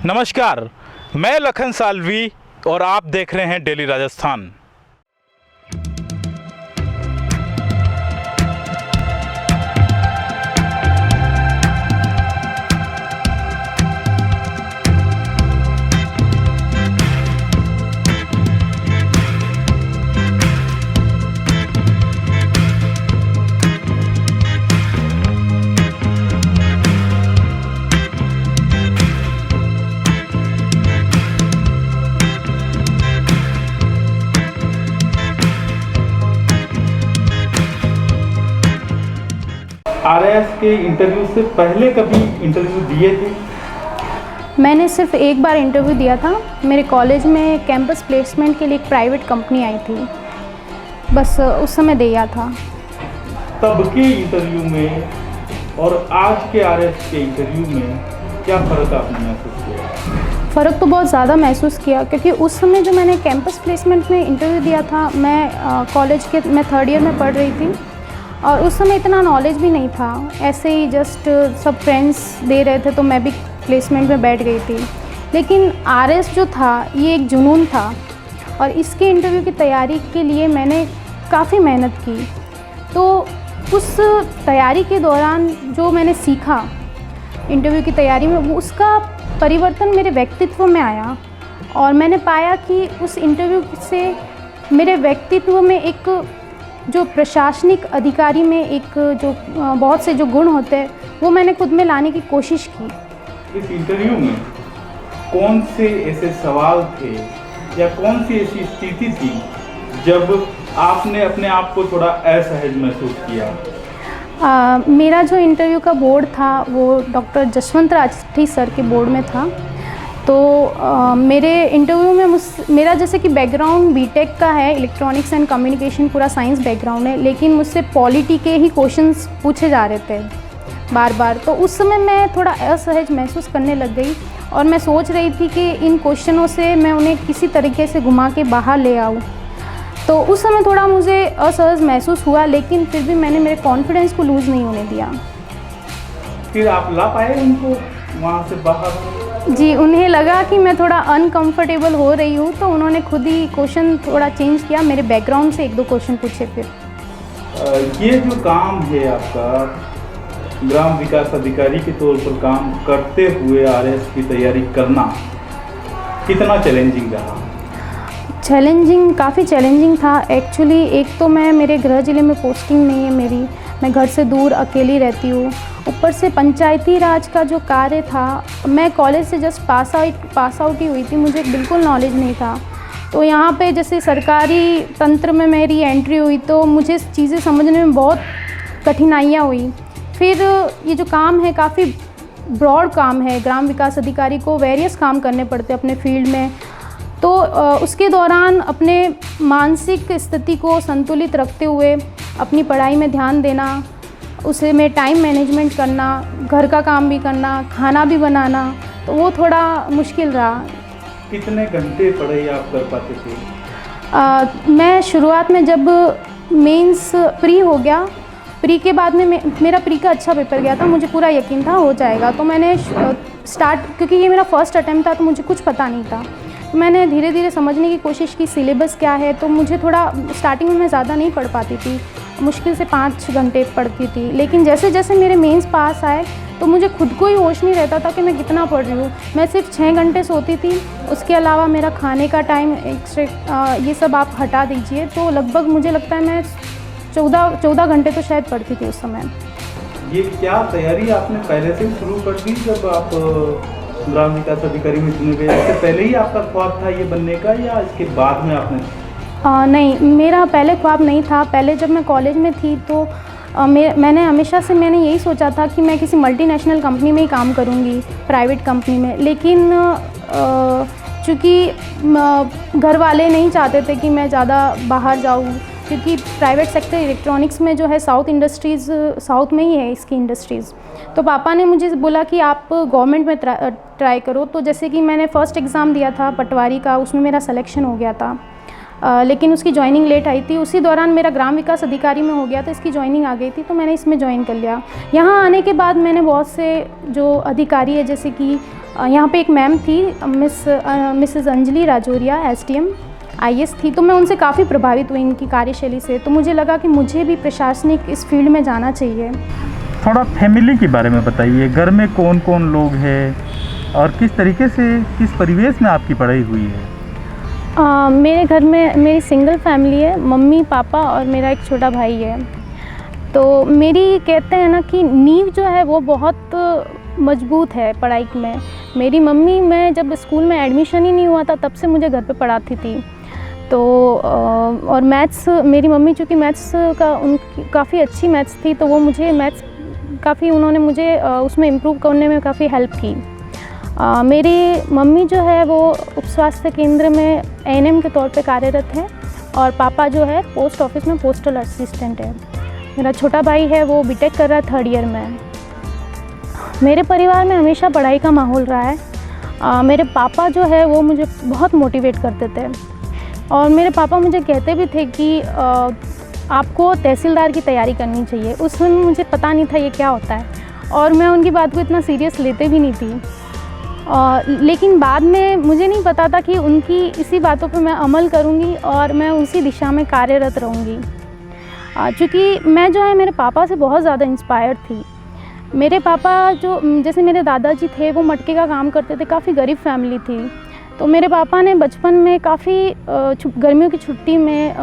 नमस्कार, मैं लखन सालवी और आप देख रहे हैं डेली राजस्थान। आरएएस के इंटरव्यू से पहले कभी इंटरव्यू दिए थे? मैंने सिर्फ एक बार इंटरव्यू दिया था। मेरे कॉलेज में कैंपस प्लेसमेंट के लिए एक प्राइवेट कंपनी आई थी, बस उस समय दिया था। तब के इंटरव्यू में और आज के आरएएस के इंटरव्यू में क्या फ़र्क आपने महसूस किया? फ़र्क तो बहुत ज़्यादा महसूस किया, क्योंकि उस समय जो मैंने कैंपस प्लेसमेंट में इंटरव्यू दिया था, मैं कॉलेज के मैं 3rd ईयर में पढ़ रही थी और उस समय इतना नॉलेज भी नहीं था। ऐसे ही जस्ट सब फ्रेंड्स दे रहे थे तो मैं भी प्लेसमेंट में बैठ गई थी। लेकिन आरएस जो था ये एक जुनून था और इसके इंटरव्यू की तैयारी के लिए मैंने काफ़ी मेहनत की। तो उस तैयारी के दौरान जो मैंने सीखा इंटरव्यू की तैयारी में, उसका परिवर्तन मेरे व्यक्तित्व में आया और मैंने पाया कि उस इंटरव्यू से मेरे व्यक्तित्व में एक जो प्रशासनिक अधिकारी में एक जो बहुत से जो गुण होते हैं वो मैंने खुद में लाने की कोशिश की। इस इंटरव्यू में कौन से ऐसे सवाल थे या कौन सी ऐसी स्थिति थी जब आपने अपने आप को थोड़ा असहज महसूस किया? मेरा जो इंटरव्यू का बोर्ड था वो डॉक्टर जसवंत राजठी सर के बोर्ड में था। तो मेरे इंटरव्यू में मेरा जैसे कि बैकग्राउंड बीटेक का है, इलेक्ट्रॉनिक्स एंड कम्युनिकेशन, पूरा साइंस बैकग्राउंड है, लेकिन मुझसे पॉलिटी के ही क्वेश्चंस पूछे जा रहे थे बार बार। तो उस समय मैं थोड़ा असहज महसूस करने लग गई और मैं सोच रही थी कि इन क्वेश्चनों से मैं उन्हें किसी तरीके से घुमा के बाहर ले आऊँ। तो उस समय थोड़ा मुझे असहज महसूस हुआ, लेकिन फिर भी मैंने मेरे कॉन्फिडेंस को लूज़ नहीं होने दिया। फिर आप ला पाए उनको वहाँ से बाहर? जी, उन्हें लगा कि मैं थोड़ा अनकंफर्टेबल हो रही हूँ, तो उन्होंने खुद ही क्वेश्चन थोड़ा चेंज किया, मेरे बैकग्राउंड से 1-2 क्वेश्चन पूछे। फिर ये जो काम है आपका ग्राम विकास अधिकारी के तौर पर काम करते हुए आरएएस की तैयारी करना कितना चैलेंजिंग रहा? काफ़ी चैलेंजिंग था एक्चुअली। एक तो मेरे गृह जिले में पोस्टिंग नहीं है मेरी, मैं घर से दूर अकेली रहती हूँ। ऊपर से पंचायती राज का जो कार्य था, मैं कॉलेज से जस्ट पास आउट ही हुई थी, मुझे बिल्कुल नॉलेज नहीं था। तो यहाँ पे जैसे सरकारी तंत्र में मेरी एंट्री हुई तो मुझे चीज़ें समझने में बहुत कठिनाइयाँ हुई। फिर ये जो काम है काफ़ी ब्रॉड काम है, ग्राम विकास अधिकारी को वेरियस काम करने पड़ते हैं अपने फील्ड में। तो उसके दौरान अपने मानसिक स्थिति को संतुलित रखते हुए अपनी पढ़ाई में ध्यान देना, उसे में टाइम मैनेजमेंट करना, घर का काम भी करना, खाना भी बनाना, तो वो थोड़ा मुश्किल रहा। कितने घंटे पढ़ाई आप कर पाते थे? मैं शुरुआत में जब मेंस प्री हो गया, प्री के बाद में मेरा प्री का अच्छा पेपर गया था, मुझे पूरा यकीन था हो जाएगा। तो मैंने क्योंकि ये मेरा फर्स्ट अटैम्प्ट था तो मुझे कुछ पता नहीं था, तो मैंने धीरे धीरे समझने की कोशिश की सिलेबस क्या है। तो मुझे थोड़ा स्टार्टिंग में मैं ज़्यादा नहीं पढ़ पाती थी, मुश्किल से 5 घंटे पढ़ती थी। लेकिन जैसे जैसे मेरे मेंस पास आए तो मुझे खुद को ही होश नहीं रहता था कि मैं कितना पढ़ रही हूँ। मैं सिर्फ 6 घंटे सोती थी, उसके अलावा मेरा खाने का टाइम एक्स्ट्रा ये सब आप हटा दीजिए तो लगभग मुझे लगता है मैं 14 घंटे तो शायद पढ़ती थी उस समय। ये क्या तैयारी आपने पहले से शुरू कर दी जब आप ग्राम विकास अधिकारी में चुने गए? इससे पहले ही आपका ख्वाब था ये बनने का या इसके बाद में आपने? नहीं, मेरा पहले ख्वाब नहीं था। पहले जब मैं कॉलेज में थी तो मैंने हमेशा से यही सोचा था कि मैं किसी मल्टीनेशनल कंपनी में ही काम करूँगी, प्राइवेट कंपनी में। लेकिन चूँकि घर वाले नहीं चाहते थे कि मैं ज़्यादा बाहर जाऊँ, क्योंकि प्राइवेट सेक्टर इलेक्ट्रॉनिक्स में जो है साउथ में ही है इसकी इंडस्ट्रीज़। तो पापा ने मुझे बोला कि आप गवर्नमेंट में ट्राई करो। तो जैसे कि मैंने फ़र्स्ट एग्ज़ाम दिया था पटवारी का, उसमें मेरा सिलेक्शन हो गया था, लेकिन उसकी जॉइनिंग लेट आई थी। उसी दौरान मेरा ग्राम विकास अधिकारी में हो गया था, इसकी जॉइनिंग आ गई थी, तो मैंने इसमें ज्वाइन कर लिया। यहाँ आने के बाद मैंने बहुत से जो अधिकारी है जैसे कि यहाँ पे एक मैम थी, Mrs Anjali Rajoria, SDM IS थी। तो मैं उनसे काफ़ी प्रभावित हुई इनकी कार्यशैली से। तो मुझे लगा कि मुझे भी प्रशासनिक इस फील्ड में जाना चाहिए। थोड़ा फैमिली के बारे में बताइए, घर में कौन कौन लोग हैं और किस तरीके से, किस परिवेश में आपकी पढ़ाई हुई है? मेरे घर में मेरी सिंगल फैमिली है, मम्मी पापा और मेरा एक छोटा भाई है। तो मेरी कहते हैं ना कि नींव जो है वो बहुत मजबूत है पढ़ाई में। मेरी मम्मी, मैं जब स्कूल में एडमिशन ही नहीं हुआ था तब से मुझे घर पे पढ़ाती थी। तो और मैथ्स, मेरी मम्मी चूँकि मैथ्स का उनकी काफ़ी अच्छी मैथ्स थी, तो वो मुझे मैथ्स काफ़ी, उन्होंने मुझे उसमें इम्प्रूव करने में काफ़ी हेल्प की। मेरी मम्मी जो है वो उप स्वास्थ्य केंद्र में ANM के तौर पे कार्यरत है और पापा जो है पोस्ट ऑफिस में पोस्टल असिस्टेंट है। मेरा छोटा भाई है, वो बीटेक कर रहा है 3rd ईयर में। मेरे परिवार में हमेशा पढ़ाई का माहौल रहा है। मेरे पापा जो है वो मुझे बहुत मोटिवेट करते थे और मेरे पापा मुझे कहते भी थे कि आपको तहसीलदार की तैयारी करनी चाहिए। उस समय मुझे पता नहीं था ये क्या होता है और मैं उनकी बात को इतना सीरियस लेते भी नहीं थी। लेकिन बाद में मुझे नहीं पता था कि उनकी इसी बातों पे मैं अमल करूँगी और मैं उसी दिशा में कार्यरत रहूँगी। चूँकि मैं जो है मेरे पापा से बहुत ज़्यादा इंस्पायर्ड थी। मेरे पापा जो, जैसे मेरे दादाजी थे, वो मटके का काम करते थे, काफ़ी गरीब फैमिली थी। तो मेरे पापा ने बचपन में काफ़ी गर्मियों की छुट्टी में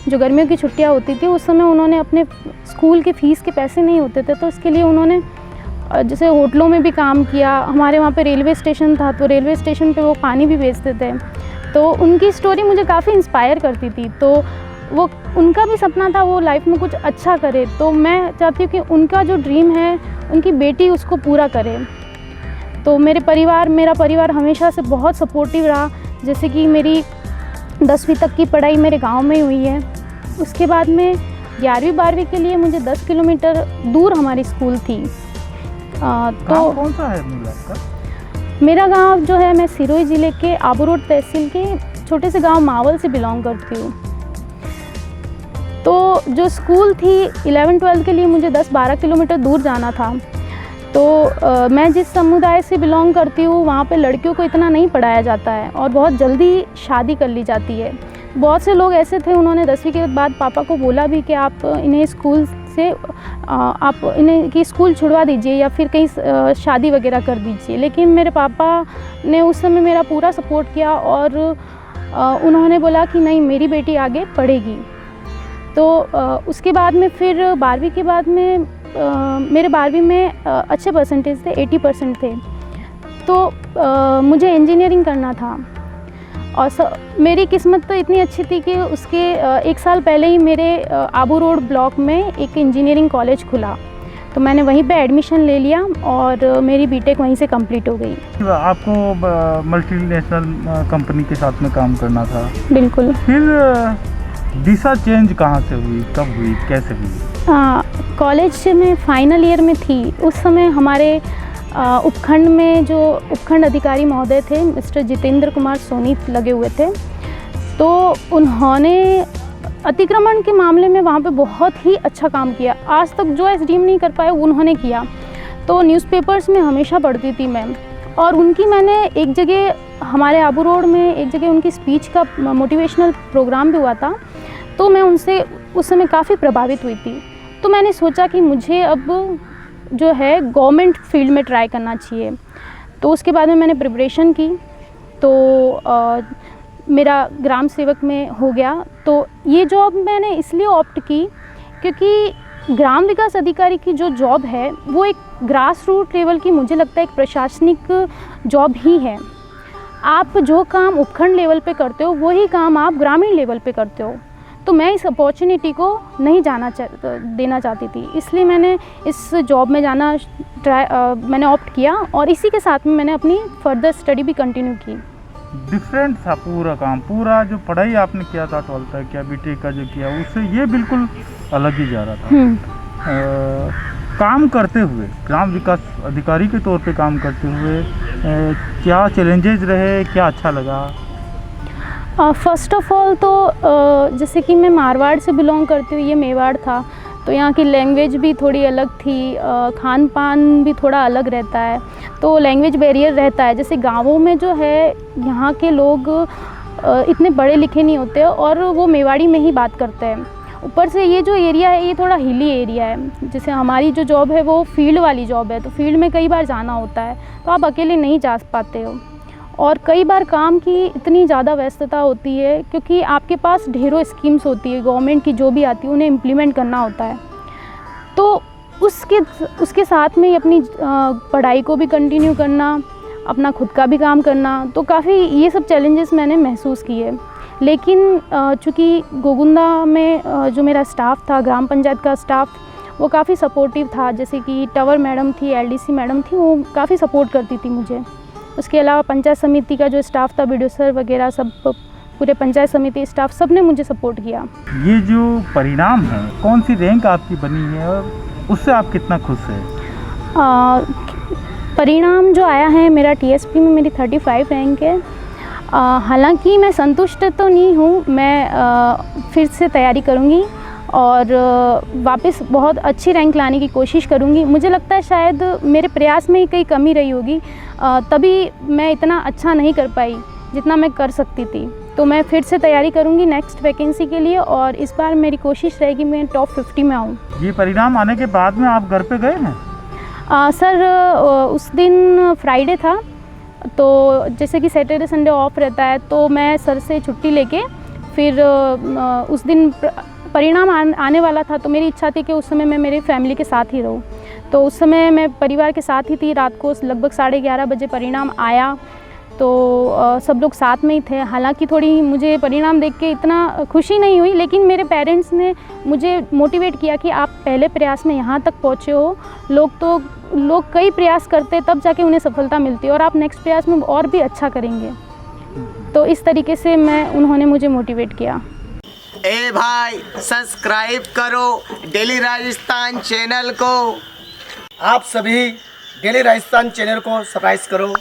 जो गर्मियों की छुट्टियाँ होती थी उस समय उन्होंने अपने स्कूल के फ़ीस के पैसे नहीं होते थे, तो इसके लिए उन्होंने जैसे होटलों में भी काम किया। हमारे वहाँ पे रेलवे स्टेशन था, तो रेलवे स्टेशन पे वो पानी भी बेचते थे। तो उनकी स्टोरी मुझे काफ़ी इंस्पायर करती थी। तो वो, उनका भी सपना था वो लाइफ में कुछ अच्छा करे। तो मैं चाहती हूँ कि उनका जो ड्रीम है उनकी बेटी उसको पूरा करे। तो मेरा परिवार हमेशा से बहुत सपोर्टिव रहा। जैसे कि मेरी 10वीं तक की पढ़ाई मेरे गांव में ही हुई है। उसके बाद में 11वीं 12वीं के लिए मुझे 10 किलोमीटर दूर हमारी स्कूल थी। तो कौन सा है आपका? मेरा गांव जो है, मैं सिरोही ज़िले के आबू रोड तहसील के छोटे से गांव मावल से बिलोंग करती हूँ। तो जो स्कूल थी 11-12 के लिए मुझे 10-12 किलोमीटर दूर जाना था। तो मैं जिस समुदाय से बिलोंग करती हूँ वहाँ पे लड़कियों को इतना नहीं पढ़ाया जाता है और बहुत जल्दी शादी कर ली जाती है। बहुत से लोग ऐसे थे, उन्होंने 10वीं के बाद पापा को बोला भी कि आप इन्हें स्कूल से आप इन्हें कि स्कूल छुड़वा दीजिए या फिर कहीं शादी वगैरह कर दीजिए। लेकिन मेरे पापा ने उस समय मेरा पूरा सपोर्ट किया और उन्होंने बोला कि नहीं, मेरी बेटी आगे पढ़ेगी। तो उसके बाद में फिर 12वीं के बाद में मेरे 12वीं में अच्छे परसेंटेज थे, 80% थे। तो मुझे इंजीनियरिंग करना था और मेरी किस्मत तो इतनी अच्छी थी कि उसके 1 साल पहले ही मेरे आबू रोड ब्लॉक में एक इंजीनियरिंग कॉलेज खुला। तो मैंने वहीं पे एडमिशन ले लिया और मेरी बीटेक वहीं से कंप्लीट हो गई। आपको मल्टीनेशनल कंपनी के साथ में काम करना था? बिल्कुल। फिर दिशा चेंज कहाँ से हुई, कब हुई, कैसे हुई? कॉलेज में फाइनल ईयर में थी। उस समय हमारे उपखंड में जो उपखंड अधिकारी महोदय थे, मिस्टर जितेंद्र कुमार सोनी लगे हुए थे। तो उन्होंने अतिक्रमण के मामले में वहाँ पे बहुत ही अच्छा काम किया। आज तक जो SDM नहीं कर पाए उन्होंने किया। तो न्यूज़पेपर्स में हमेशा पढ़ती थी मैं, और उनकी मैंने एक जगह, हमारे आबू रोड में एक जगह उनकी स्पीच का मोटिवेशनल प्रोग्राम भी हुआ था। तो मैं उनसे उस समय काफ़ी प्रभावित हुई थी। तो मैंने सोचा कि मुझे अब जो है गवर्नमेंट फील्ड में ट्राई करना चाहिए। तो उसके बाद में मैंने प्रिपरेशन की। तो मेरा ग्राम सेवक में हो गया। तो ये जॉब मैंने इसलिए ऑप्ट की क्योंकि ग्राम विकास अधिकारी की जो जॉब है वो एक ग्रास रूट लेवल की, मुझे लगता है एक प्रशासनिक जॉब ही है। आप जो काम उपखंड लेवल पे करते हो वही काम आप ग्रामीण लेवल पे करते हो। तो मैं इस अपॉर्चुनिटी को नहीं देना चाहती थी, इसलिए मैंने इस जॉब में जाना मैंने ऑप्ट किया और इसी के साथ में मैंने अपनी फर्दर स्टडी भी कंटिन्यू की। डिफरेंट था पूरा काम, पूरा जो पढ़ाई आपने किया था 12th तक या बीटेक का जो किया उससे ये बिल्कुल अलग ही जा रहा था। काम करते हुए, ग्राम विकास अधिकारी के तौर पे काम करते हुए क्या चैलेंजेस रहे, क्या अच्छा लगा? फ़र्स्ट ऑफ़ ऑल तो जैसे कि मैं मारवाड़ से बिलोंग करती हूँ, ये मेवाड़ था, तो यहाँ की लैंग्वेज भी थोड़ी अलग थी, खान पान भी थोड़ा अलग रहता है। तो लैंग्वेज बैरियर रहता है। जैसे गाँवों में जो है यहाँ के लोग इतने पढ़े लिखे नहीं होते और वो मेवाड़ी में ही बात करते हैं। ऊपर से ये जो एरिया है ये थोड़ा हिली एरिया है। जैसे हमारी जो जॉब है वो फील्ड वाली जॉब है, तो फील्ड में कई बार जाना होता है, तो आप अकेले नहीं जा पाते हो। और कई बार काम की इतनी ज़्यादा व्यस्तता होती है क्योंकि आपके पास ढेरों स्कीम्स होती है गवर्नमेंट की, जो भी आती है उन्हें इम्प्लीमेंट करना होता है। तो उसके साथ में अपनी पढ़ाई को भी कंटिन्यू करना, अपना खुद का भी काम करना, तो काफ़ी ये सब चैलेंजेस मैंने महसूस किए। लेकिन चूँकि गोगुंदा में जो मेरा स्टाफ था, ग्राम पंचायत का स्टाफ, वो काफ़ी सपोर्टिव था। जैसे कि टवर मैडम थी, एलडीसी मैडम थी, वो काफ़ी सपोर्ट करती थी मुझे। उसके अलावा पंचायत समिति का जो स्टाफ था, बीडीओ सर वगैरह, सब पूरे पंचायत समिति स्टाफ सब ने मुझे सपोर्ट किया। ये जो परिणाम है, कौन सी रैंक आपकी बनी है और उससे आप कितना खुश हैं? परिणाम जो आया है मेरा टीएसपी में मेरी 35 रैंक है। हालांकि मैं संतुष्ट तो नहीं हूँ, मैं फिर से तैयारी करूँगी और वापस बहुत अच्छी रैंक लाने की कोशिश करूँगी। मुझे लगता है शायद मेरे प्रयास में ही कई कमी रही होगी, तभी मैं इतना अच्छा नहीं कर पाई जितना मैं कर सकती थी। तो मैं फिर से तैयारी करूँगी नेक्स्ट वैकेंसी के लिए और इस बार मेरी कोशिश रहेगी मैं टॉप 50 में आऊँ। ये परिणाम आने के बाद में आप घर पे गए हैं? सर उस दिन फ्राइडे था, तो जैसे कि सैटरडे संडे ऑफ रहता है, तो मैं सर से छुट्टी लेके फिर उस दिन परिणाम आने वाला था, तो मेरी इच्छा थी कि उस समय मैं मेरी फैमिली के साथ ही रहूँ। तो उस समय मैं परिवार के साथ ही थी। रात को लगभग 11:30 बजे परिणाम आया, तो सब लोग साथ में ही थे। हालांकि थोड़ी मुझे परिणाम देख के इतना खुशी नहीं हुई, लेकिन मेरे पेरेंट्स ने मुझे मोटिवेट किया कि आप पहले प्रयास में यहाँ तक पहुँचे हो। लोग कई प्रयास करते हैं तब जाके उन्हें सफलता मिलती है और आप नेक्स्ट प्रयास में और भी अच्छा करेंगे। तो इस तरीके से उन्होंने मुझे मोटिवेट किया। ए भाई, सब्सक्राइब करो डेली राजस्थान चैनल को। आप सभी डेली राजस्थान चैनल को सब्सक्राइब करो।